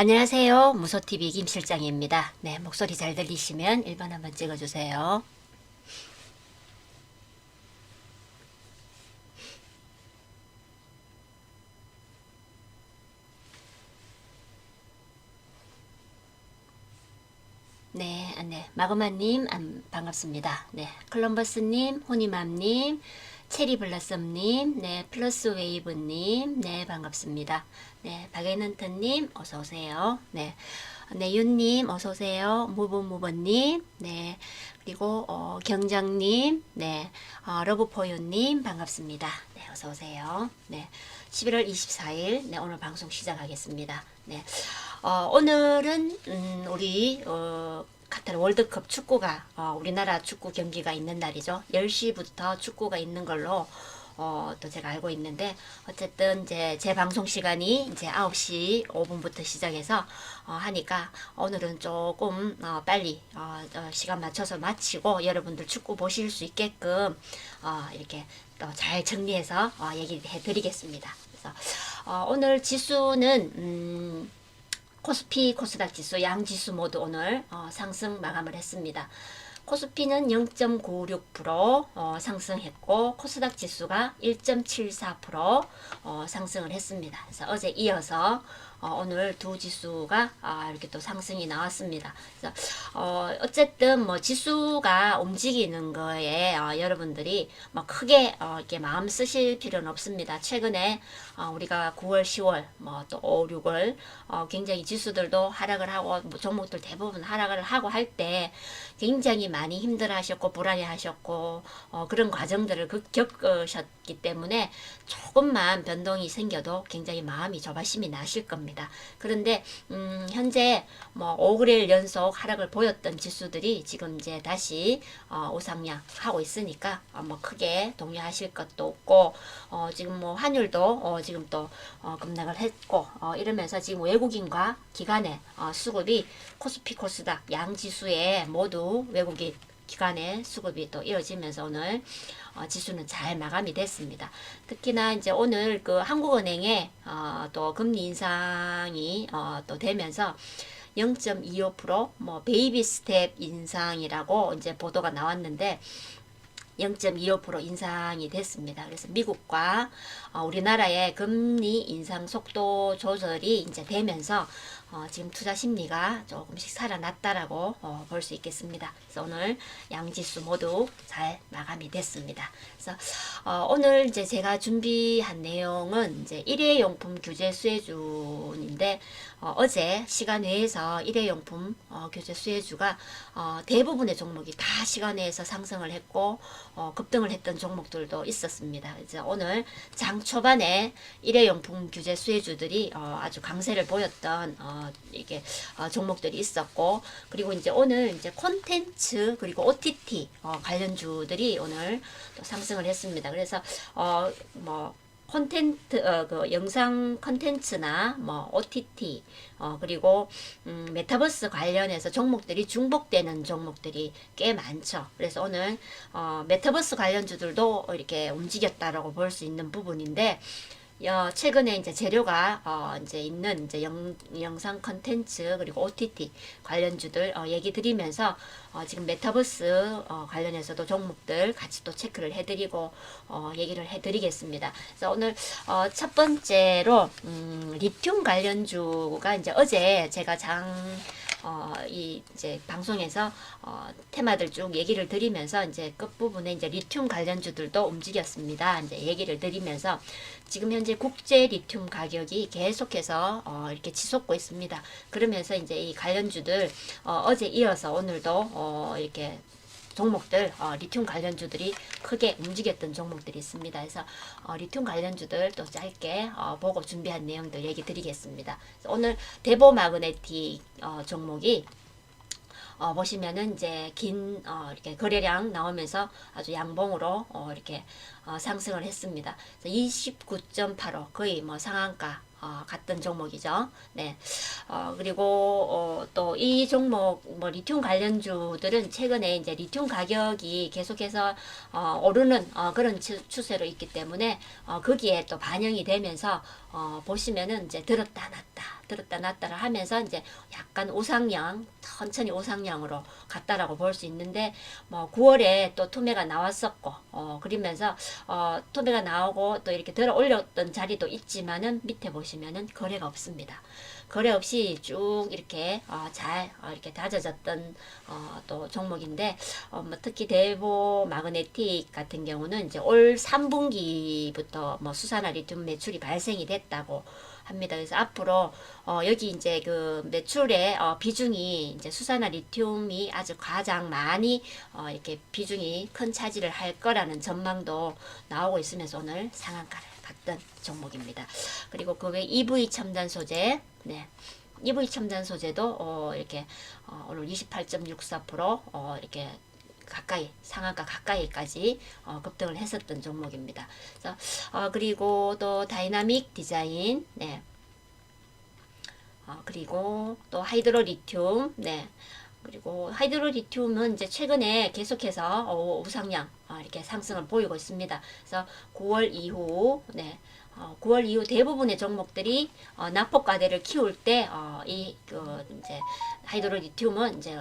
안녕하세요. 무소TV 김 실장입니다. 네, 목소리 잘 들리시면 1번 한번 찍어주세요. 네, 마그마님 반갑습니다. 네, 클럼버스님, 호니맘님, 체리블라썸님, 네, 플러스웨이브님, 네, 반갑습니다. 네, 박애넌트님, 어서오세요. 네, 네, 윤님, 어서오세요. 무버무버님, 네, 그리고, 경장님, 네, 러브포유님, 반갑습니다. 네, 어서오세요. 네, 11월 24일, 네, 오늘 방송 시작하겠습니다. 네, 오늘은, 우리, 카타르 월드컵 축구가 우리나라 축구 경기가 있는 날이죠. 10시부터 축구가 있는 걸로 또 제가 알고 있는데 어쨌든 이제 제 방송 시간이 이제 9시 5분부터 시작해서 하니까 오늘은 조금 빨리 시간 맞춰서 마치고 여러분들 축구 보실 수 있게끔 이렇게 또 잘 정리해서 얘기해 드리겠습니다. 그래서 오늘 지수는 코스피, 코스닥 지수, 양 지수 모두 오늘 상승 마감을 했습니다. 코스피는 0.96% 상승했고 코스닥 지수가 1.74% 상승을 했습니다. 그래서 어제 이어서 오늘 두 지수가 이렇게 또 상승이 나왔습니다. 그래서 어쨌든 뭐 지수가 움직이는 거에 여러분들이 뭐 크게 이렇게 마음 쓰실 필요는 없습니다. 최근에 우리가 9월, 10월, 뭐 또 5, 6월 굉장히 지수들도 하락을 하고 뭐 종목들 대부분 하락을 하고 할 때 굉장히 많이 힘들어하셨고 불안해하셨고 그런 과정들을 겪으셨기 때문에 조금만 변동이 생겨도 굉장히 마음이 조바심이 나실 겁니다. 그런데 현재 뭐 5개월 연속 하락을 보였던 지수들이 지금 이제 다시 우상향 하고 있으니까 뭐 크게 동요하실 것도 없고 지금 뭐 환율도 지금 또 급락을 했고 이러면서 지금 외국인과 기관의 수급이 코스피 코스닥 양 지수에 모두 외국인 기관의 수급이 또 이어지면서 오늘 지수는 잘 마감이 됐습니다. 특히나 이제 오늘 그 한국은행의 또 금리 인상이 또 되면서 0.25% 뭐 베이비 스텝 인상이라고 이제 보도가 나왔는데 0.25% 인상이 됐습니다. 그래서 미국과 우리나라의 금리 인상 속도 조절이 이제 되면서 지금 투자 심리가 조금씩 살아났다라고 볼 수 있겠습니다. 그래서 오늘 양지수 모두 잘 마감이 됐습니다. 그래서 오늘 이제 제가 준비한 내용은 이제 일회용품 규제 수혜주인데 어제 시간 외에서 일회용품 규제 수혜주가 대부분의 종목이 다 시간 외에서 상승을 했고 급등을 했던 종목들도 있었습니다. 이제 오늘 장 초반에 일회용품 규제 수혜주들이 아주 강세를 보였던 이게 종목들이 있었고 그리고 이제 오늘 이제 콘텐츠 그리고 OTT 관련주들이 오늘 또 상승을 했습니다. 그래서 뭐 콘텐츠 그 영상 콘텐츠나 뭐 OTT 그리고 메타버스 관련해서 종목들이 중복되는 종목들이 꽤 많죠. 그래서 오늘 메타버스 관련주들도 이렇게 움직였다라고 볼 수 있는 부분인데 최근에 이제 재료가 이제 있는 이제 영상 컨텐츠 그리고 OTT 관련주들 얘기 드리면서 지금 메타버스 관련해서도 종목들 같이 또 체크를 해드리고 얘기를 해드리겠습니다. 그래서 오늘 첫 번째로 리튬 관련주가 이제 어제 제가 이 이제 방송에서 테마들 쭉 얘기를 드리면서 이제 끝부분에 이제 리튬 관련주들도 움직였습니다. 이제 얘기를 드리면서 지금 현재 국제 리튬 가격이 계속해서 이렇게 치솟고 있습니다. 그러면서 이제 이 관련주들 어제 이어서 오늘도 이렇게 종목들 리튬 관련주들이 크게 움직였던 종목들이 있습니다. 그래서 리튬 관련주들 또 짧게 보고 준비한 내용들 얘기 드리겠습니다. 오늘 대보 마그네틱 종목이 보시면은 이제 긴 이렇게 거래량 나오면서 아주 양봉으로 이렇게 상승을 했습니다. 29.85 거의 뭐 상한가 같던 종목이죠. 네. 그리고 또 이 종목 뭐 리튬 관련주들은 최근에 이제 리튬 가격이 계속해서 오르는 그런 추세로 있기 때문에 거기에 또 반영이 되면서 보시면은 이제 들었다 놨다 들었다 놨다를 하면서 이제 약간 우상향, 천천히 우상향으로 갔다라고 볼 수 있는데, 뭐 9월에 또 투매가 나왔었고, 그러면서 투매가 나오고 또 이렇게 들어 올렸던 자리도 있지만은 밑에 보시면은 거래가 없습니다. 거래 없이 쭉 이렇게 잘 이렇게 다져졌던 또 종목인데, 뭐 특히 대보 마그네틱 같은 경우는 이제 올 3분기부터 뭐 수산화 리튬 매출이 발생이 됐다고 합니다. 그래서 앞으로 여기 이제 그 매출의 비중이 이제 수산화 리튬이 아주 가장 많이 이렇게 비중이 큰 차지를 할 거라는 전망도 나오고 있으면서 오늘 상한가를 갔던 종목입니다. 그리고 그 외 EV 첨단 소재, 네. EV 첨단 소재도 이렇게 오늘 28.64% 이렇게 가까이 상한가 가까이까지 급등을 했었던 종목입니다. 그래서 그리고 또 다이나믹 디자인, 네. 그리고 또 하이드로 리튬, 네. 그리고 하이드로 리튬은 이제 최근에 계속해서 우상향 이렇게 상승을 보이고 있습니다. 그래서 9월 이후, 네. 9월 이후 대부분의 종목들이 낙폭과대를 키울 때 이제 하이드로 리튬은 이제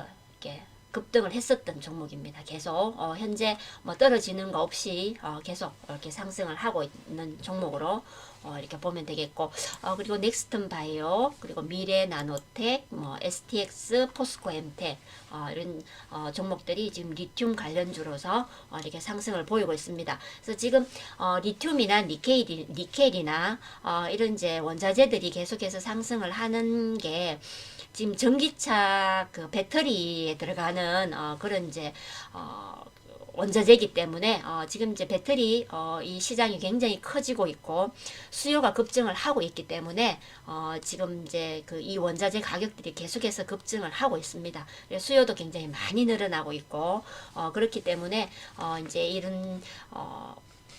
이렇게 급등을 했었던 종목입니다. 계속 현재 뭐 떨어지는 거 없이 계속 이렇게 상승을 하고 있는 종목으로 이렇게 보면 되겠고, 그리고 넥스턴 바이오, 그리고 미래 나노텍, 뭐 STX, 포스코 엠텍 이런 종목들이 지금 리튬 관련주로서 이렇게 상승을 보이고 있습니다. 그래서 지금 리튬이나 니켈이나 이런 이제 원자재들이 계속해서 상승을 하는 게 지금 전기차 그 배터리에 들어가는 그런 이제 원자재이기 때문에 지금 이제 배터리 이 시장이 굉장히 커지고 있고 수요가 급증을 하고 있기 때문에 지금 이제 그 이 원자재 가격들이 계속해서 급증을 하고 있습니다. 수요도 굉장히 많이 늘어나고 있고 그렇기 때문에 이제 이런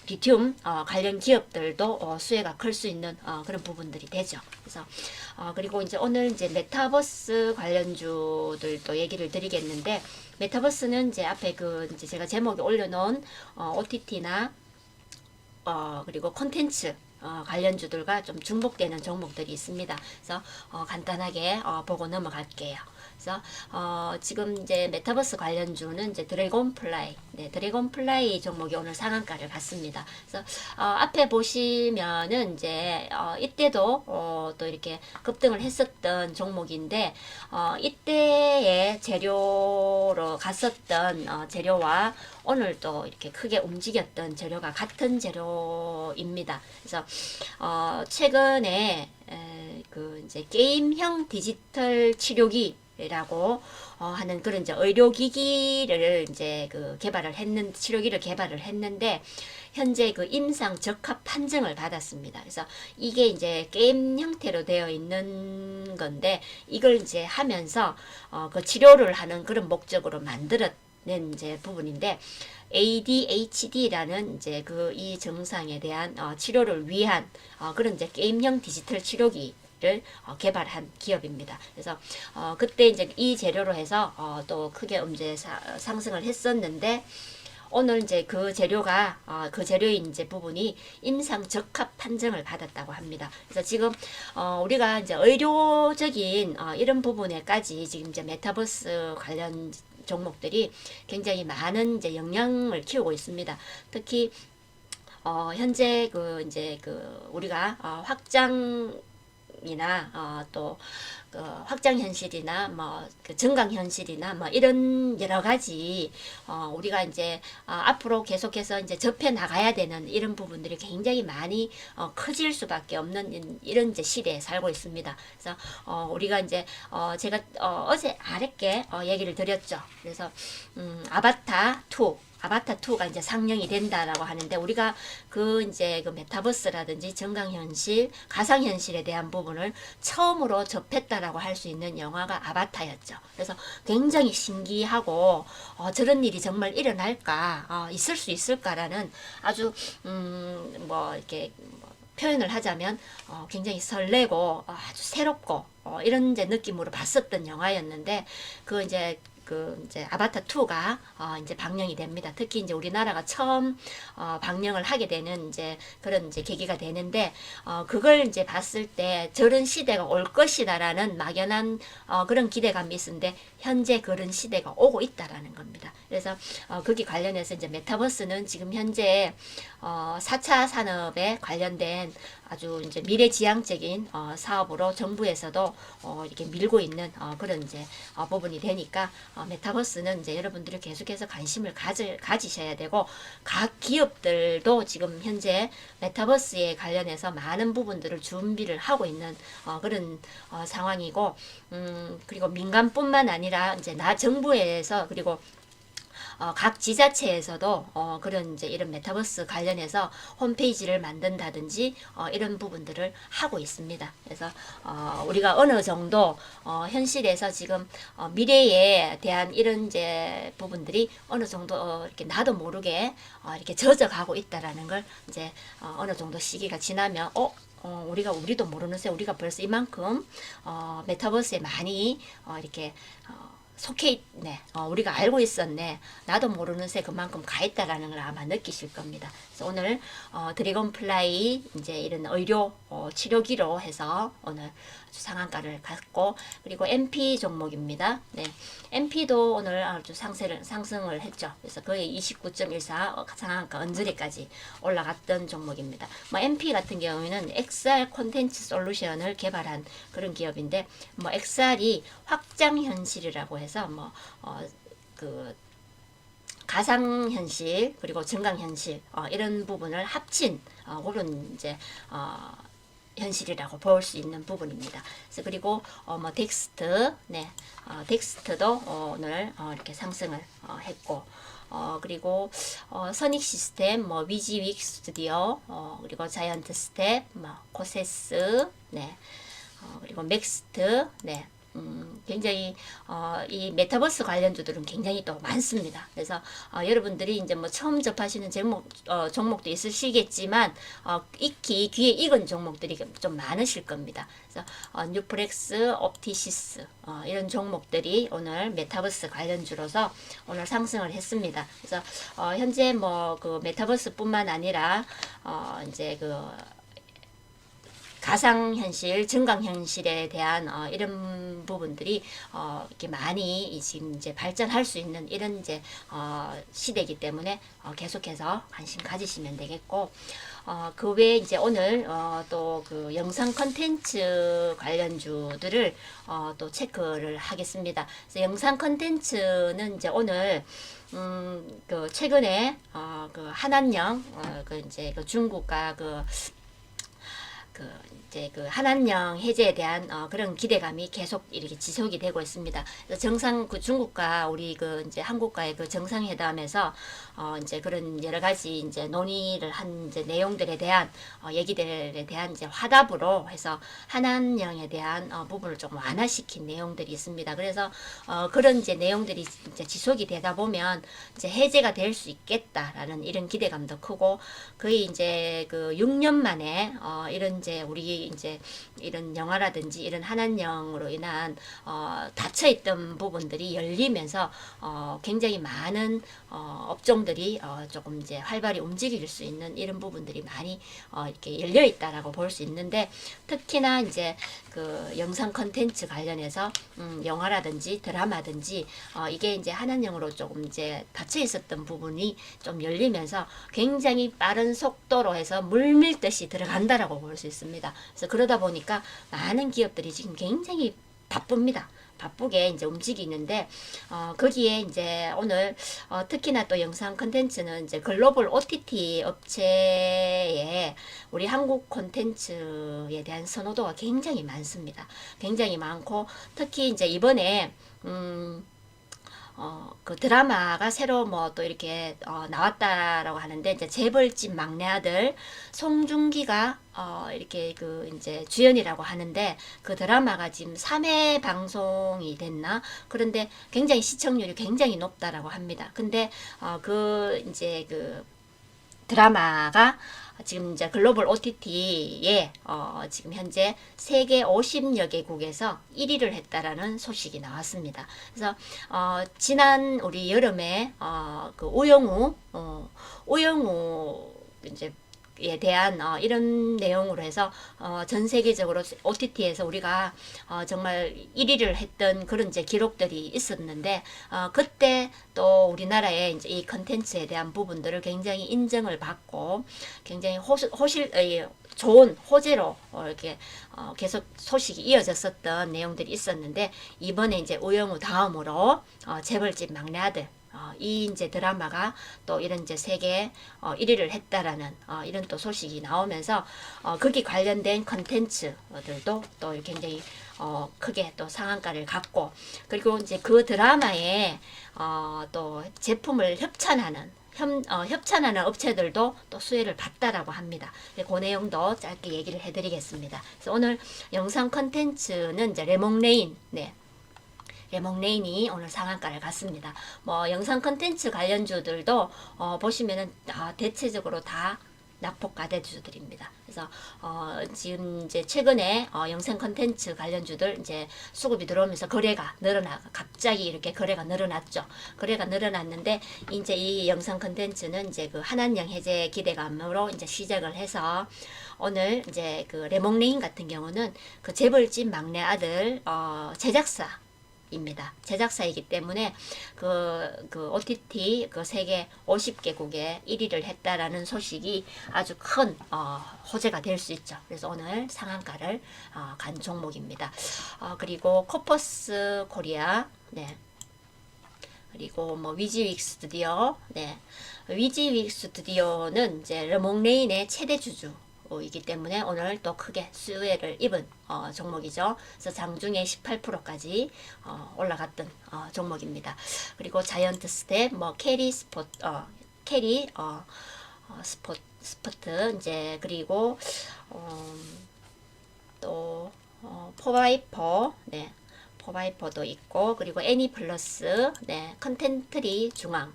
리튬 관련 기업들도 수혜가 클 수 있는 그런 부분들이 되죠. 그래서 그리고 이제 오늘 이제 메타버스 관련주들도 얘기를 드리겠는데, 메타버스는 이제 앞에 그 이제 제가 제목에 올려놓은 OTT나 그리고 콘텐츠 관련주들과 좀 중복되는 종목들이 있습니다. 그래서 간단하게 보고 넘어갈게요. 그래서 지금 이제 메타버스 관련주는 이제 드래곤플라이, 네, 드래곤플라이 종목이 오늘 상한가를 갔습니다. 그래서 앞에 보시면은 이제 이때도 또 이렇게 급등을 했었던 종목인데, 이때의 재료로 갔었던 재료와 오늘 또 이렇게 크게 움직였던 재료가 같은 재료입니다. 그래서 최근에 그 이제 게임형 디지털 치료기라고 하는 그런 이제 의료기기를 이제 그 치료기를 개발을 했는데, 현재 그 임상 적합 판정을 받았습니다. 그래서 이게 이제 게임 형태로 되어 있는 건데, 이걸 이제 하면서 그 치료를 하는 그런 목적으로 만들어낸 이제 부분인데, ADHD라는 이제 그 이 증상에 대한 치료를 위한 그런 이제 게임형 디지털 치료기를 개발한 기업입니다. 그래서 그때 이제 이 재료로 해서 또 크게 이제 상승을 했었는데, 오늘 이제 그 재료가 그 재료인 이제 부분이 임상 적합 판정을 받았다고 합니다. 그래서 지금 우리가 이제 의료적인 이런 부분에까지 지금 이제 메타버스 관련 종목들이 굉장히 많은 이제 영향을 키우고 있습니다. 특히 현재 그 이제 그 우리가 확장이나 또 그 확장 현실이나 뭐 그 증강 현실이나 뭐 이런 여러 가지 우리가 이제 앞으로 계속해서 이제 접해 나가야 되는 이런 부분들이 굉장히 많이 커질 수밖에 없는 이런 이제 시대에 살고 있습니다. 그래서 우리가 이제 제가 어제 아랫게 얘기를 드렸죠. 그래서 아바타 2가 이제 상영이 된다라고 하는데, 우리가 그 이제 그 메타버스라든지 증강현실, 가상현실에 대한 부분을 처음으로 접했다라고 할 수 있는 영화가 아바타였죠. 그래서 굉장히 신기하고 저런 일이 정말 일어날까, 있을 수 있을까라는 아주 뭐 이렇게 표현을 하자면 굉장히 설레고 아주 새롭고 이런 이제 느낌으로 봤었던 영화였는데, 그 이제 그 이제 아바타 2가 이제 방영이 됩니다. 특히 이제 우리나라가 처음 방영을 하게 되는 이제 그런 이제 계기가 되는데 그걸 이제 봤을 때 저런 시대가 올 것이다라는 막연한 그런 기대감이 있었는데 현재 그런 시대가 오고 있다라는 겁니다. 그래서 거기 관련해서 이제 메타버스는 지금 현재 4차 산업에 관련된 아주 이제 미래지향적인 사업으로 정부에서도 이렇게 밀고 있는 그런 이제 부분이 되니까 메타버스는 이제 여러분들이 계속해서 관심을 가지셔야 되고 각 기업들도 지금 현재 메타버스에 관련해서 많은 부분들을 준비를 하고 있는 그런 상황이고 그리고 민간뿐만 아니라 이제 정부에서 그리고 각 지자체에서도 그런 이제 이런 메타버스 관련해서 홈페이지를 만든다든지 이런 부분들을 하고 있습니다. 그래서 우리가 어느 정도 현실에서 지금 미래에 대한 이런 이제 부분들이 어느 정도 이렇게 나도 모르게 이렇게 젖어가고 있다라는 걸 이제 어느 정도 시기가 지나면 우리도 모르는 새 우리가 벌써 이만큼 메타버스에 많이 이렇게 속해 있네. 우리가 알고 있었네. 나도 모르는 새 그만큼 가 있다라는 걸 아마 느끼실 겁니다. 그래서 오늘 드래곤플라이 이제 이런 의료 치료기로 해서 오늘 아주 상한가를 갔고 그리고 MP 종목입니다. 네, MP도 오늘 아주 상승을 했죠. 그래서 거의 29.14 상한가 언저리까지 올라갔던 종목입니다. 뭐 MP 같은 경우에는 XR 콘텐츠 솔루션을 개발한 그런 기업인데 뭐 XR이 확장 현실이라고 해서 그 가상현실 그리고 증강현실 이런 부분을 합친 그런 이제 현실이라고 볼 수 있는 부분입니다. 그래서 그리고 뭐 덱스트, 네, 덱스트도 오늘 이렇게 상승을 했고. 그리고 선익 시스템, 뭐 위지윅 스튜디오, 그리고 자이언트 스텝, 뭐 코세스, 네, 그리고 맥스트, 네. 굉장히 이 메타버스 관련주들은 굉장히 또 많습니다. 그래서 여러분들이 이제 뭐 처음 접하시는 종목도 있으시겠지만 익히 귀에 익은 종목들이 좀 많으실 겁니다. 그래서 뉴프렉스, 옵티시스 이런 종목들이 오늘 메타버스 관련주로서 오늘 상승을 했습니다. 그래서 현재 뭐 그 메타버스뿐만 아니라 이제 그 가상현실, 증강현실에 대한 이런 부분들이 이렇게 많이 지금 이제 발전할 수 있는 이런 이제 시대이기 때문에 계속해서 관심 가지시면 되겠고 그 외에 이제 오늘 또 그 영상 컨텐츠 관련주들을 또 체크를 하겠습니다. 그래서 영상 컨텐츠는 이제 오늘 그 최근에 그 한한령 그 이제 그 중국과 이제 그 한한령 해제에 대한 그런 기대감이 계속 이렇게 지속이 되고 있습니다. 그 중국과 우리 그 이제 한국과의 그 정상회담에서 이제 그런 여러 가지 이제 논의를 한 이제 내용들에 대한 얘기들에 대한 이제 화답으로 해서 한한령에 대한 부분을 좀 완화시킨 내용들이 있습니다. 그래서 그런 이제 내용들이 이제 지속이 되다 보면 이제 해제가 될 수 있겠다라는 이런 기대감도 크고 거의 이제 그 6년 만에 이런 이제 우리 이제 이런 영화라든지 이런 한한령으로 인한 닫혀있던 부분들이 열리면서 굉장히 많은 업종들이 조금 이제 활발히 움직일 수 있는 이런 부분들이 많이 이렇게 열려 있다라고 볼 수 있는데 특히나 이제 그 영상 컨텐츠 관련해서 영화라든지 드라마든지 이게 이제 한한령으로 조금 이제 닫혀 있었던 부분이 좀 열리면서 굉장히 빠른 속도로 해서 물밀듯이 들어간다라고 볼 수 있습니다. 그래서 그러다 보니까 많은 기업들이 지금 굉장히 바쁩니다. 바쁘게 이제 움직이는데 거기에 이제 오늘 특히나 또 영상 컨텐츠는 이제 글로벌 OTT 업체에 우리 한국 컨텐츠에 대한 선호도가 굉장히 많습니다. 굉장히 많고 특히 이제 이번에 그 드라마가 새로 뭐 또 이렇게 나왔다라고 하는데 이제 재벌집 막내 아들 송중기가 이렇게 그 이제 주연이라고 하는데 그 드라마가 지금 3회 방송이 됐나? 그런데 굉장히 시청률이 굉장히 높다라고 합니다. 근데 그 이제 그 드라마가 지금 이제 글로벌 OTT에 지금 현재 세계 50여 개국에서 1위를 했다라는 소식이 나왔습니다. 그래서 지난 우리 여름에 그 우영우 이제 에 대한 이런 내용으로 해서 전 세계적으로 OTT에서 우리가 정말 1위를 했던 그런 이제 기록들이 있었는데 그때 또 우리나라의 이제 이 컨텐츠에 대한 부분들을 굉장히 인정을 받고 굉장히 좋은 호재로 이렇게 계속 소식이 이어졌었던 내용들이 있었는데 이번에 이제 우영우 다음으로 재벌집 막내 아들 이 이제 드라마가 또 이런 이제 세계 1위를 했다라는 이런 또 소식이 나오면서 거기 관련된 컨텐츠들도 또 굉장히 크게 또 상한가를 갖고 그리고 이제 그 드라마에 또 제품을 협찬하는 업체들도 또 수혜를 봤다라고 합니다. 그 내용도 짧게 얘기를 해드리겠습니다. 그래서 오늘 영상 컨텐츠는 이제 레몽레인, 레몽레인이 오늘 상한가를 갔습니다. 뭐 영상 컨텐츠 관련주들도 보시면은 대체적으로 다 낙폭 가대주들입니다. 그래서 지금 이제 최근에 영상 컨텐츠 관련주들 이제 수급이 들어오면서 거래가 갑자기 이렇게 거래가 늘어났죠. 거래가 늘어났는데 이제 이 영상 컨텐츠는 이제 그 한한령 해제 기대감으로 이제 시작을 해서 오늘 이제 그 레몽레인 같은 경우는 그 재벌집 막내 아들 제작사이기 때문에 그 OTT 그 세계 50개국에 1위를 했다라는 소식이 아주 큰 호재가 될 수 있죠. 그래서 오늘 상한가를 간 종목입니다. 그리고 코퍼스 코리아, 그리고 뭐 위지윅 스튜디오, 위지윅 스튜디오는 이제 레몽레인의 최대 주주. 이기 때문에 오늘 또 크게 수혜를 입은 종목이죠. 그래서 장중에 18%까지 올라갔던 종목입니다. 그리고 자이언트 스텝, 뭐 스포트 이제 그리고 또 포바이퍼, 포바이퍼도 있고 그리고 애니플러스, 컨텐트리 중앙.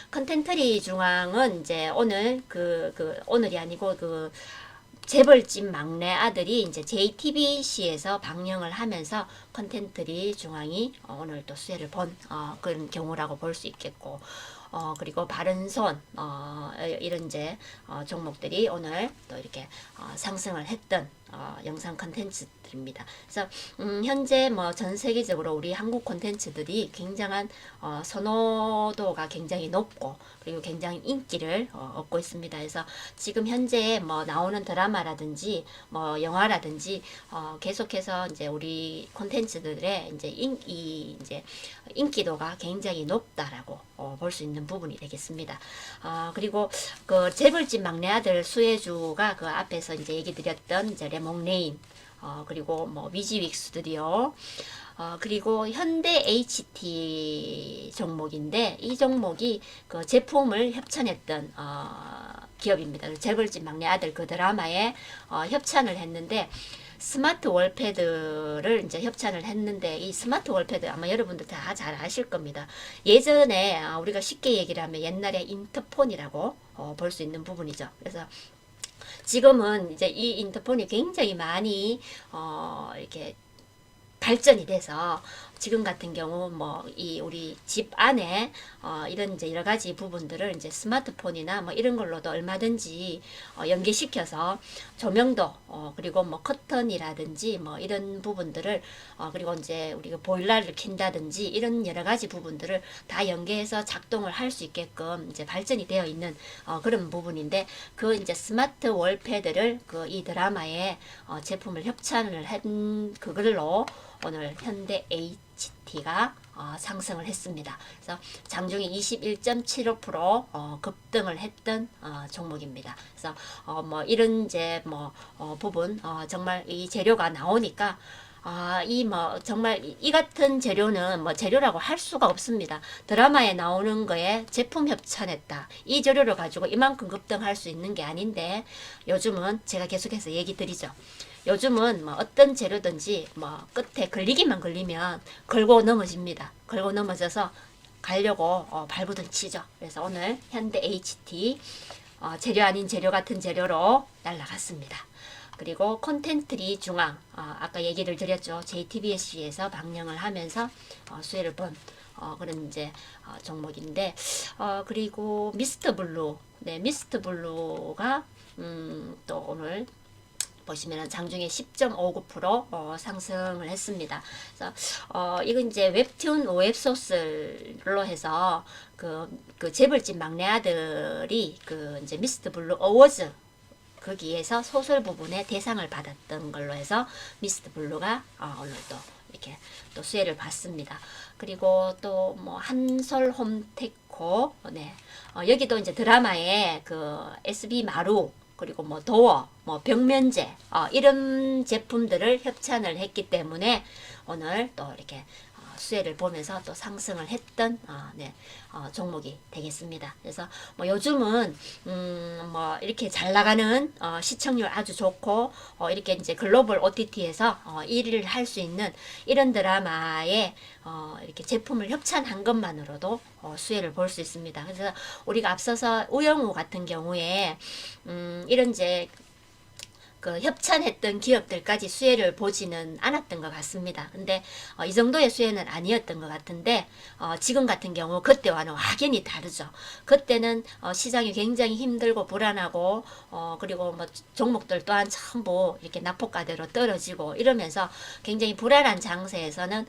컨텐트리 중앙은 이제 오늘 오늘이 아니고 그 재벌집 막내 아들이 이제 JTBC에서 방영을 하면서 컨텐트리 중앙이 오늘 또 수혜를 본 그런 경우라고 볼 수 있겠고 그리고 바른손 이런 이제 종목들이 오늘 또 이렇게 상승을 했던 영상 컨텐츠들입니다. 그래서 현재 뭐 전 세계적으로 우리 한국 컨텐츠들이 굉장한 선호도가 굉장히 높고 그리고 굉장히 인기를 얻고 있습니다. 그래서 지금 현재 뭐 나오는 드라마라든지 뭐 영화라든지 계속해서 이제 우리 콘텐츠들의 이제 인기도가 굉장히 높다라고 볼 수 있는 부분이 되겠습니다. 그리고 그 재벌집 막내 아들 수혜주가 그 앞에서 이제 얘기 드렸던 이제 레몽레인, 그리고 뭐 위지윅 스튜디오, 그리고 현대 HT 종목인데 이 종목이 그 제품을 협찬했던 기업입니다. 재벌집 막내 아들 그 드라마에 협찬을 했는데 스마트 월패드를 이제 협찬을 했는데 이 스마트 월패드 아마 여러분들 다 잘 아실 겁니다. 예전에 우리가 쉽게 얘기를 하면 옛날에 인터폰이라고 볼 수 있는 부분이죠. 그래서 지금은 이제 이 인터폰이 굉장히 많이 이렇게 발전이 돼서 지금 같은 경우 뭐 이 우리 집 안에 이런 이제 여러 가지 부분들을 이제 스마트폰이나 뭐 이런 걸로도 얼마든지 연계시켜서 조명도 그리고 뭐 커튼이라든지 뭐 이런 부분들을 그리고 이제 우리가 보일러를 킨다든지 이런 여러 가지 부분들을 다 연계해서 작동을 할 수 있게끔 이제 발전이 되어 있는 그런 부분인데 그 이제 스마트 월패드를 그 이 드라마에 제품을 협찬을 한 그걸로 오늘 현대 HT가 상승을 했습니다. 그래서 장중에 21.75% 급등을 했던 종목입니다. 그래서 뭐 이런 이제 뭐 부분 정말 이 재료가 나오니까 이 뭐 정말 이 같은 재료는 뭐 재료라고 할 수가 없습니다. 드라마에 나오는 거에 제품 협찬했다. 이 재료를 가지고 이만큼 급등할 수 있는 게 아닌데 요즘은 제가 계속해서 얘기 드리죠. 요즘은 뭐 어떤 재료든지 뭐 끝에 걸리기만 걸리면 걸고 넘어집니다. 걸고 넘어져서 가려고 발부둥 치죠. 그래서 오늘 현대 HT 재료 아닌 재료 같은 재료로 날아갔습니다. 그리고 콘텐트리 중앙, 아까 얘기를 드렸죠. JTBC에서 방영을 하면서 수혜를 본 그런 이제 종목인데, 그리고 미스터 블루, 네, 미스터 블루가 또 오늘 보시면은 장중에 10.59% 상승을 했습니다. 그래서 이건 이제 웹툰 웹소설로 해서 그 재벌집 막내 아들이 그 이제 미스터 블루 어워즈 거기에서 소설 부분에 대상을 받았던 걸로 해서 미스터 블루가 오늘 또 이렇게 또 수혜를 받습니다. 그리고 또 뭐 한솔 홈테코, 네, 여기도 이제 드라마에 그 SB 마루 그리고 뭐 도어, 뭐 벽면제 이런 제품들을 협찬을 했기 때문에 오늘 또 이렇게 수혜를 보면서 또 상승을 했던 네, 종목이 되겠습니다. 그래서 뭐 요즘은 뭐 이렇게 잘 나가는 시청률 아주 좋고 이렇게 이제 글로벌 OTT에서 일을 할 수 있는 이런 드라마에 이렇게 제품을 협찬한 것만으로도 수혜를 볼 수 있습니다. 그래서 우리가 앞서서 우영우 같은 경우에 이런 이제 그 협찬했던 기업들까지 수혜를 보지는 않았던 것 같습니다. 근데 이 정도의 수혜는 아니었던 것 같은데 지금 같은 경우 그때와는 확연히 다르죠. 그때는 시장이 굉장히 힘들고 불안하고 그리고 뭐 종목들 또한 전부 이렇게 낙폭가대로 떨어지고 이러면서 굉장히 불안한 장세에서는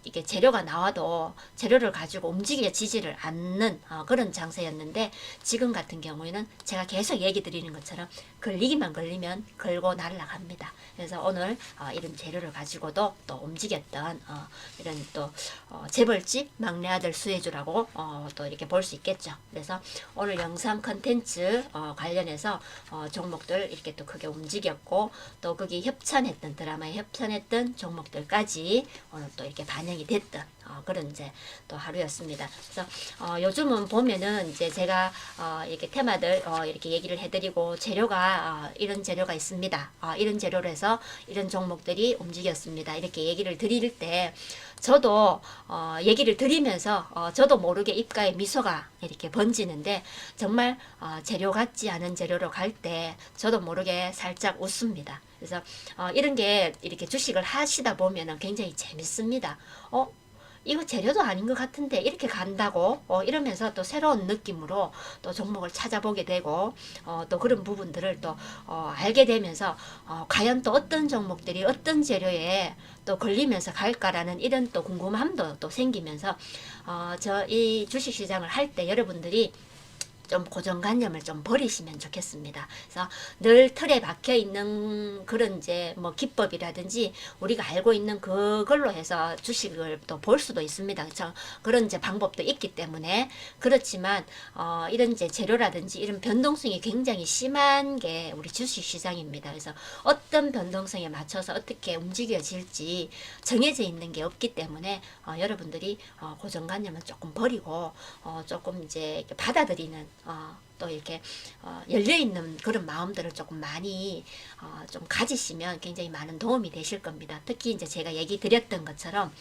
이게 재료가 나와도 재료를 가지고 움직여지지를 않는 그런 장세였는데 지금 같은 경우에는 제가 계속 얘기 드리는 것처럼 걸리기만 걸리면 걸고 날아갑니다. 그래서 오늘 이런 재료를 가지고도 또 움직였던 이런 또 재벌집 막내 아들 수혜주라고 또 이렇게 볼 수 있겠죠. 그래서 오늘 영상 컨텐츠 관련해서 종목들 이렇게 또 크게 움직였고 또 거기 협찬했던 드라마에 협찬했던 종목들까지 오늘 또 이렇게 반영이 됐던 그런 이제 또 하루였습니다. 그래서 요즘은 보면은 이제 제가 이렇게 테마들 이렇게 얘기를 해드리고 재료가 이런 재료가 있습니다. 이런 재료로 해서 이런 종목들이 움직였습니다. 이렇게 얘기를 드릴 때 저도 얘기를 드리면서 저도 모르게 입가에 미소가 이렇게 번지는데 정말 재료 같지 않은 재료로 갈 때 저도 모르게 살짝 웃습니다. 그래서 이런 게 이렇게 주식을 하시다 보면은 굉장히 재밌습니다. 이거 재료도 아닌 것 같은데 이렇게 간다고 이러면서 또 새로운 느낌으로 또 종목을 찾아보게 되고 또 그런 부분들을 또 알게 되면서 과연 또 어떤 종목들이 어떤 재료에 또 걸리면서 갈까라는 이런 또 궁금함도 또 생기면서 저 이 주식시장을 할 때 여러분들이 좀 고정관념을 좀 버리시면 좋겠습니다. 그래서 늘 틀에 박혀 있는 그런 이제 뭐 기법이라든지 우리가 알고 있는 그걸로 해서 주식을 또 볼 수도 있습니다. 그렇죠? 그런 이제 방법도 있기 때문에 그렇지만 이런 이제 재료라든지 이런 변동성이 굉장히 심한 게 우리 주식 시장입니다. 그래서 어떤 변동성에 맞춰서 어떻게 움직여질지 정해져 있는 게 없기 때문에 여러분들이 고정관념은 조금 버리고 조금 이제 받아들이는 또 이렇게 열려있는 그런 마음들을 조금 많이 좀 가지시면 굉장히 많은 도움이 되실 겁니다. 특히 이제 제가 얘기 드렸던 것처럼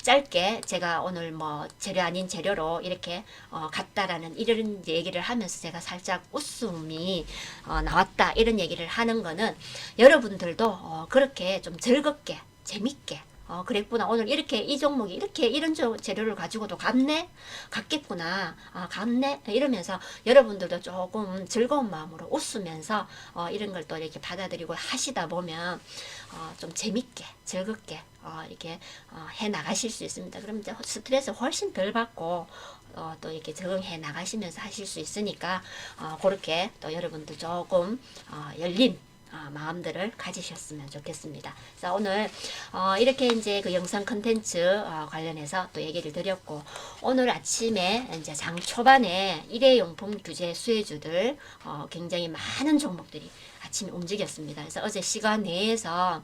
짧게 제가 오늘 뭐 재료 아닌 재료로 이렇게 갔다라는 이런 얘기를 하면서 제가 살짝 웃음이 나왔다 이런 얘기를 하는 거는 여러분들도 그렇게 좀 즐겁게 재밌게 그랬구나. 오늘 이렇게 이 종목이 이렇게 이런 재료를 가지고도 갔네? 갔겠구나. 갔네? 이러면서 여러분들도 조금 즐거운 마음으로 웃으면서 이런 걸 또 이렇게 받아들이고 하시다 보면 좀 재밌게 즐겁게 이렇게 해 나가실 수 있습니다. 그럼 이제 스트레스 훨씬 덜 받고 또 이렇게 적응해 나가시면서 하실 수 있으니까 그렇게 또 여러분도 조금 열린 마음들을 가지셨으면 좋겠습니다. 그래서 오늘 이렇게 이제 그 영상 컨텐츠 관련해서 또 얘기를 드렸고 오늘 아침에 이제 장 초반에 일회용품 규제 수혜주들 굉장히 많은 종목들이 아침에 움직였습니다. 그래서 어제 시간 내에서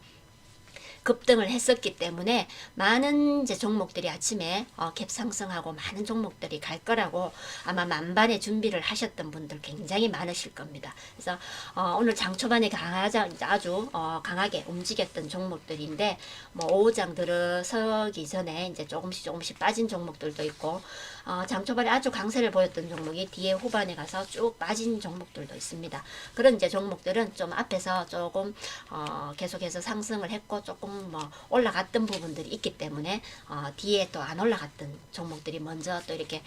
급등을 했었기 때문에 많은 이제 종목들이 아침에 갭 상승하고 많은 종목들이 갈 거라고 아마 만반의 준비를 하셨던 분들 굉장히 많으실 겁니다. 그래서 오늘 장 초반에 아주 강하게 움직였던 종목들인데 뭐 오후장 들어서기 전에 이제 조금씩 빠진 종목들도 있고 장 초반에 아주 강세를 보였던 종목이 뒤에 후반에 가서 쭉 빠진 종목들도 있습니다. 그런 이제 종목들은 좀 앞에서 조금 계속해서 상승을 했고 조금 뭐 올라갔던 부분들이 있기 때문에 뒤에 또 안 올라갔던 종목들이 먼저 또 이렇게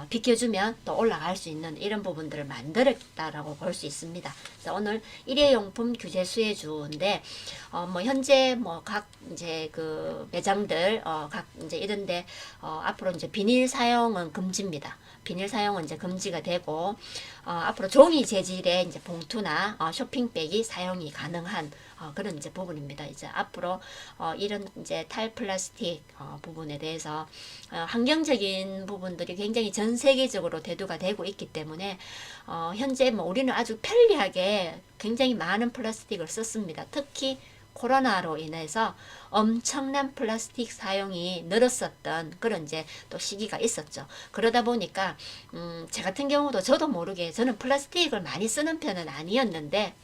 비켜주면 또 올라갈 수 있는 이런 부분들을 만들었다라고 볼 수 있습니다. 그래서 오늘 일회용품 규제 수혜주인데 뭐 현재 뭐 각 이제 그 매장들 각 이제 이런데 앞으로 이제 비닐 사용은 금지입니다. 비닐 사용은 이제 금지가 되고 앞으로 종이 재질의 이제 봉투나 쇼핑백이 사용이 가능한 그런 이제 부분입니다. 이제 앞으로 이런 이제 탈플라스틱 부분에 대해서 환경적인 부분들이 굉장히 전 세계적으로 대두가 되고 있기 때문에 현재 뭐 우리는 아주 편리하게 굉장히 많은 플라스틱을 썼습니다. 특히 코로나로 인해서 엄청난 플라스틱 사용이 늘었었던 그런 이제 또 시기가 있었죠. 그러다 보니까 제 같은 경우도 저도 모르게 저는 플라스틱을 많이 쓰는 편은 아니었는데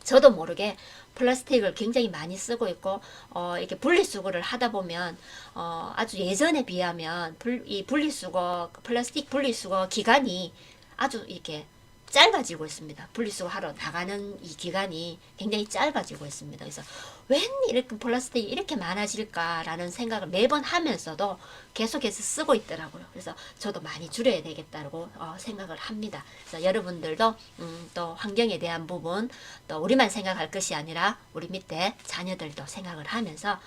저도 모르게 플라스틱을 굉장히 많이 쓰고 있고 이렇게 분리수거를 하다 보면 아주 예전에 비하면 이 플라스틱 분리수거 기간이 아주 이렇게 짧아지고 있습니다. 분리수거 하러 나가는 이 기간이 굉장히 짧아지고 있습니다. 그래서 웬 이렇게 플라스틱이 이렇게 많아질까라는 생각을 매번 하면서도 계속해서 쓰고 있더라고요. 그래서 저도 많이 줄여야 되겠다고 생각을 합니다. 그래서 여러분들도 또 환경에 대한 부분 또 우리만 생각할 것이 아니라 우리 밑에 자녀들도 생각을 하면서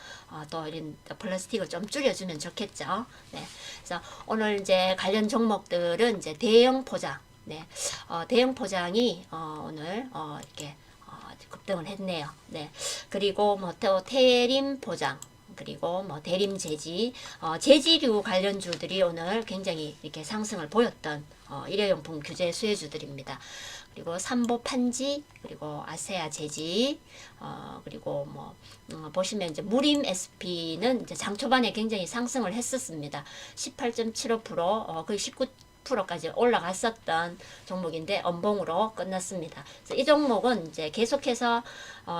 또 이런 플라스틱을 좀 줄여주면 좋겠죠. 네. 그래서 오늘 이제 관련 종목들은 이제 대형 포장 네, 대형 포장이 오늘 이렇게 급등을 했네요. 네, 그리고 뭐 또 태림 포장 그리고 뭐 대림 제지, 제지류 관련주들이 오늘 굉장히 이렇게 상승을 보였던 일회용품 규제 수혜주들입니다. 그리고 삼보 판지, 그리고 아세아 제지, 그리고 뭐 보시면 이제 무림 SP는 이제 장 초반에 굉장히 상승을 했었습니다. 18.75%, 거의 19%까지 올라갔었던 종목인데 엄봉으로 끝났습니다. 그래서 이 종목은 이제 계속해서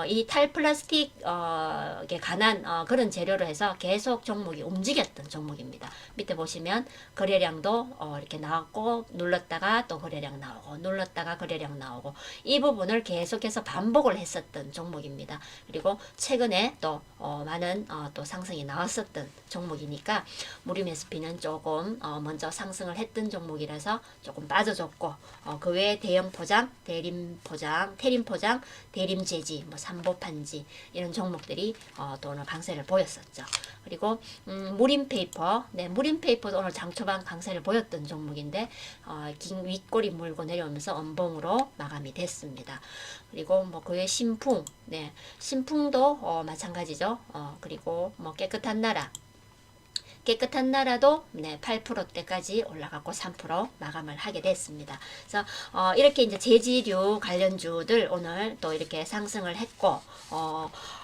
이 탈플라스틱에 관한 그런 재료로 해서 계속 종목이 움직였던 종목입니다. 밑에 보시면 거래량도 이렇게 나왔고 눌렀다가 또 거래량 나오고 눌렀다가 거래량 나오고 이 부분을 계속해서 반복을 했었던 종목입니다. 그리고 최근에 또 많은 또 상승이 나왔었던 종목이니까 무림 SP는 조금 먼저 상승을 했던 종목이라서 조금 빠져줬고 그 외에 대형 포장, 대림 포장, 태림 포장, 대림 제지, 뭐 삼보 판지 이런 종목들이 또 오늘 강세를 보였었죠. 그리고 무림 페이퍼, 네, 무림 페이퍼도 오늘 장초반 강세를 보였던 종목인데 긴 윗꼬리 물고 내려오면서 엄봉으로 마감이 됐습니다. 그리고 뭐 그 외 신풍, 네, 신풍도 마찬가지죠. 그리고 뭐 깨끗한 나라도 네, 8%대까지 올라갔고 3% 마감을 하게 됐습니다. 그래서 이렇게 이제 재지류 관련주들 오늘 또 이렇게 상승을 했고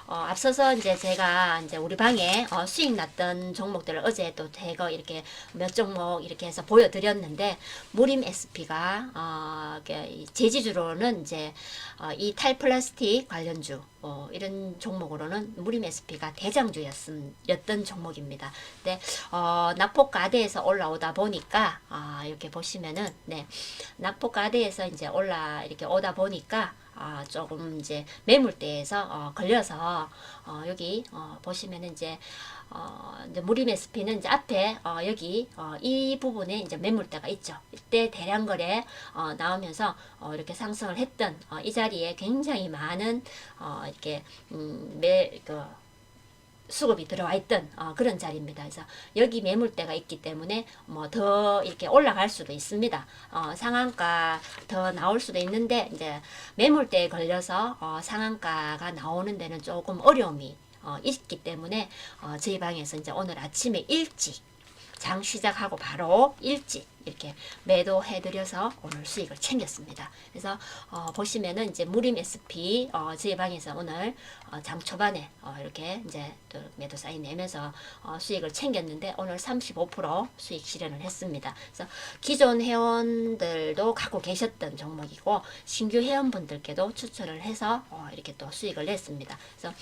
앞서서 이제 제가 이제 우리 방에 수익 났던 종목들을 어제 또 대거 이렇게 몇 종목 이렇게 해서 보여드렸는데 무림 SP가 재지주로는 이제 이 탈플라스틱 관련주 이런 종목으로는 무림 SP가 대장주였던 종목입니다. 네, 낙폭가대에서 올라오다 보니까 이렇게 보시면은 네, 낙폭가대에서 이제 이렇게 오다 보니까 조금 이제 매물대에서 걸려서 여기 보시면은 이제 무림 SP는 이제 앞에 여기 이 부분에 이제 매물대가 있죠. 이때 대량 거래 나오면서 이렇게 상승을 했던 이 자리에 굉장히 많은 이렇게 수급이 들어와 있던 그런 자리입니다. 그래서 여기 매물대가 있기 때문에 뭐 더 이렇게 올라갈 수도 있습니다. 상한가 더 나올 수도 있는데 이제 매물대에 걸려서 상한가가 나오는 데는 조금 어려움이 있기 때문에 저희 방에서 이제 오늘 아침에 일찍 장 시작하고 바로 일찍 이렇게 매도해드려서 오늘 수익을 챙겼습니다. 그래서 보시면은 이제 무림 SP 저희 방에서 오늘 장 초반에 이렇게 이제 또 매도 사인 내면서 수익을 챙겼는데 오늘 35% 수익 실현을 했습니다. 그래서 기존 회원들도 갖고 계셨던 종목이고 신규 회원분들께도 추천을 해서 이렇게 또 수익을 냈습니다. 그래서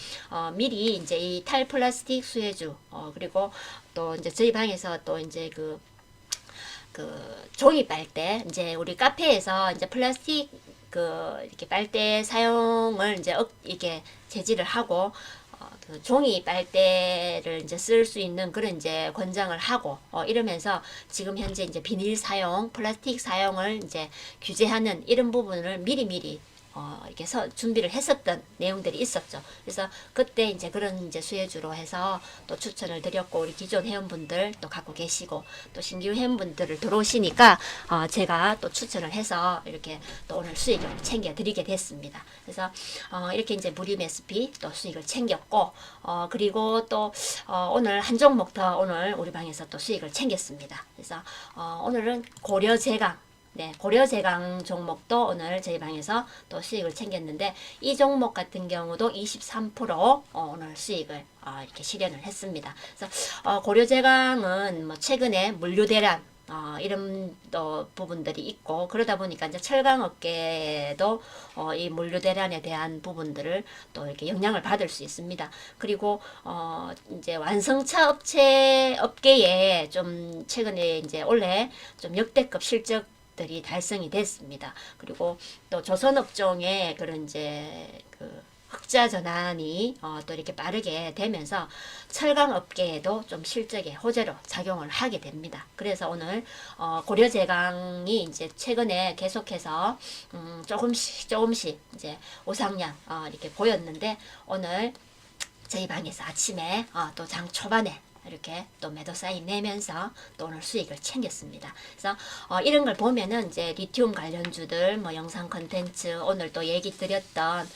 미리 이제 이 탈플라스틱 수혜주 그리고 또 이제 저희 방에서 또 이제 그 종이 빨대 이제 우리 카페에서 이제 플라스틱 이렇게 빨대 사용을 이제 이게 제지를 하고 그 종이 빨대를 이제 쓸 수 있는 그런 이제 권장을 하고 이러면서 지금 현재 이제 비닐 사용, 플라스틱 사용을 이제 규제하는 이런 부분을 미리미리 이렇게 준비를 했었던 내용들이 있었죠. 그래서 그때 이제 그런 이제 수혜주로 해서 또 추천을 드렸고 우리 기존 회원분들 또 갖고 계시고 또 신규 회원분들을 들어오시니까 제가 또 추천을 해서 이렇게 또 오늘 수익을 챙겨 드리게 됐습니다. 그래서 이렇게 이제 무림 SP 또 수익을 챙겼고 그리고 또 오늘 한 종목 더 오늘 우리 방에서 또 수익을 챙겼습니다. 그래서 오늘은 고려제강 네, 고려제강 종목도 오늘 저희 방에서 또 수익을 챙겼는데 이 종목 같은 경우도 23% 오늘 수익을 이렇게 실현을 했습니다. 그래서 고려제강은 뭐 최근에 물류 대란 이런 또 부분들이 있고 그러다 보니까 이제 철강업계에도 이 물류 대란에 대한 부분들을 또 이렇게 영향을 받을 수 있습니다. 그리고 이제 완성차 업계에 좀 최근에 이제 올해 좀 역대급 실적 들이 달성이 됐습니다. 그리고 또 조선업종의 그런 이제 흑자 전환이 또 이렇게 빠르게 되면서 철강 업계에도 좀 실적의 호재로 작용을 하게 됩니다. 그래서 오늘 고려제강이 이제 최근에 계속해서 조금씩 이제 우상향 이렇게 보였는데 오늘 저희 방에서 아침에 또 장 초반에 이렇게 또 매도 사인 내면서 또 오늘 수익을 챙겼습니다. 그래서 이런 걸 보면은 이제 리튬 관련주들 뭐 영상 컨텐츠 오늘 또 얘기 드렸던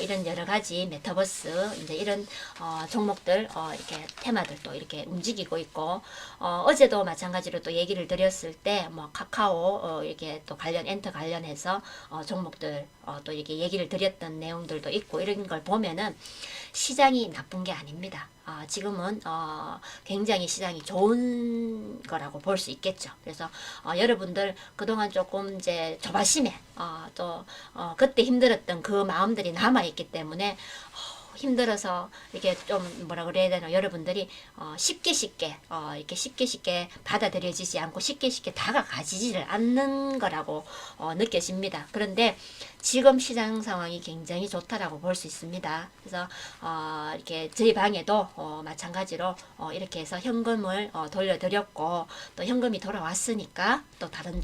이런 여러 가지 메타버스 이제 이런 종목들 이렇게 테마들 또 이렇게 움직이고 있고 어제도 마찬가지로 또 얘기를 드렸을 때 뭐 카카오 이렇게 또 엔터 관련해서 종목들 또 이렇게 얘기를 드렸던 내용들도 있고 이런 걸 보면은 시장이 나쁜 게 아닙니다. 지금은 굉장히 시장이 좋은 거라고 볼 수 있겠죠. 그래서 여러분들 그동안 조금 이제 조바심에 또 그때 힘들었던 그 마음들이 남아 있기 때문에 힘들어서 이렇게 좀 뭐라 그래야 되나 여러분들이 쉽게 이렇게 쉽게 받아들여지지 않고 쉽게 다가가지지를 않는 거라고 느껴집니다. 그런데 지금 시장 상황이 굉장히 좋다라고 볼 수 있습니다. 그래서 이렇게 저희 방에도 마찬가지로 이렇게 해서 현금을 돌려드렸고 또 현금이 돌아왔으니까 또 다른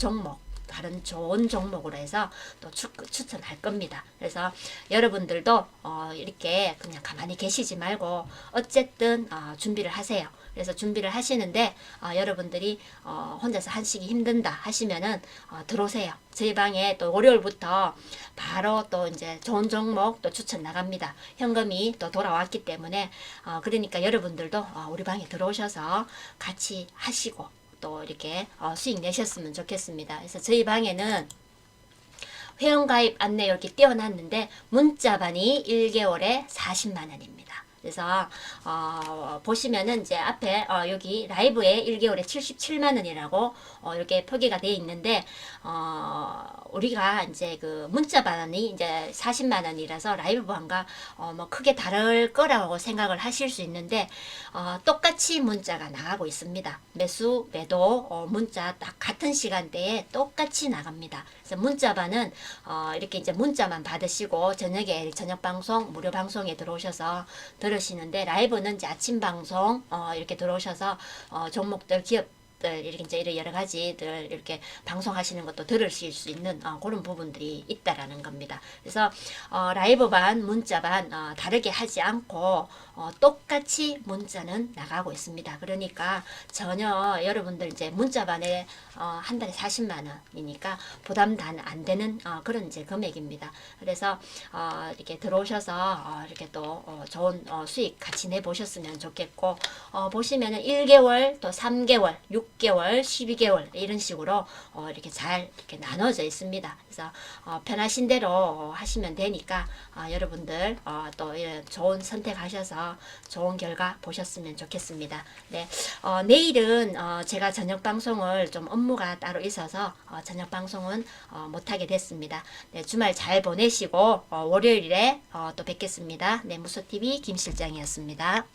좋은 종목으로 해서 또 추천할 겁니다. 그래서 여러분들도 이렇게 그냥 가만히 계시지 말고 어쨌든 준비를 하세요. 그래서 준비를 하시는데 여러분들이 혼자서 한시기 힘든다 하시면은 들어오세요. 저희 방에 또 월요일부터 바로 또 이제 좋은 종목 또 추천 나갑니다. 현금이 또 돌아왔기 때문에 그러니까 여러분들도 우리 방에 들어오셔서 같이 하시고 또 이렇게 수익 내셨으면 좋겠습니다. 그래서 저희 방에는 회원가입 안내 이렇게 띄워놨는데 문자반이 1개월에 40만 원입니다. 그래서 보시면은 이제 앞에 여기 라이브에 1개월에 77만 원이라고 이렇게 표기가 되어 있는데 우리가 이제 그 문자반이 이제 40만 원이라서 라이브반과 뭐 크게 다를 거라고 생각을 하실 수 있는데 똑같이 문자가 나가고 있습니다. 매수 매도 문자 딱 같은 시간대에 똑같이 나갑니다. 그래서 문자반은 이렇게 이제 문자만 받으시고 저녁에 저녁 방송 무료 방송에 들어오셔서 들으시는데 라이브는 이제 아침 방송 이렇게 들어오셔서 종목들 기업들 이렇게 이제 여러 가지들 이렇게 방송하시는 것도 들으실 수 있는 그런 부분들이 있다라는 겁니다. 그래서 라이브반 문자반 다르게 하지 않고 똑같이 문자는 나가고 있습니다. 그러니까 전혀 여러분들 이제 문자반에 한 달에 40만 원이니까 부담 안 되는 그런 이제 금액입니다. 그래서 이렇게 들어오셔서 이렇게 또 좋은 수익 같이 내 보셨으면 좋겠고 보시면은 1개월 또 3개월 6 6개월, 12개월 이런 식으로 이렇게 잘 이렇게 나눠져 있습니다. 그래서 편하신 대로 하시면 되니까 여러분들 또 이런 좋은 선택하셔서 좋은 결과 보셨으면 좋겠습니다. 네, 내일은 제가 저녁 방송을 좀 업무가 따로 있어서 저녁 방송은 못하게 됐습니다. 네, 주말 잘 보내시고 월요일에 또 뵙겠습니다. 네, 무소TV 김실장이었습니다.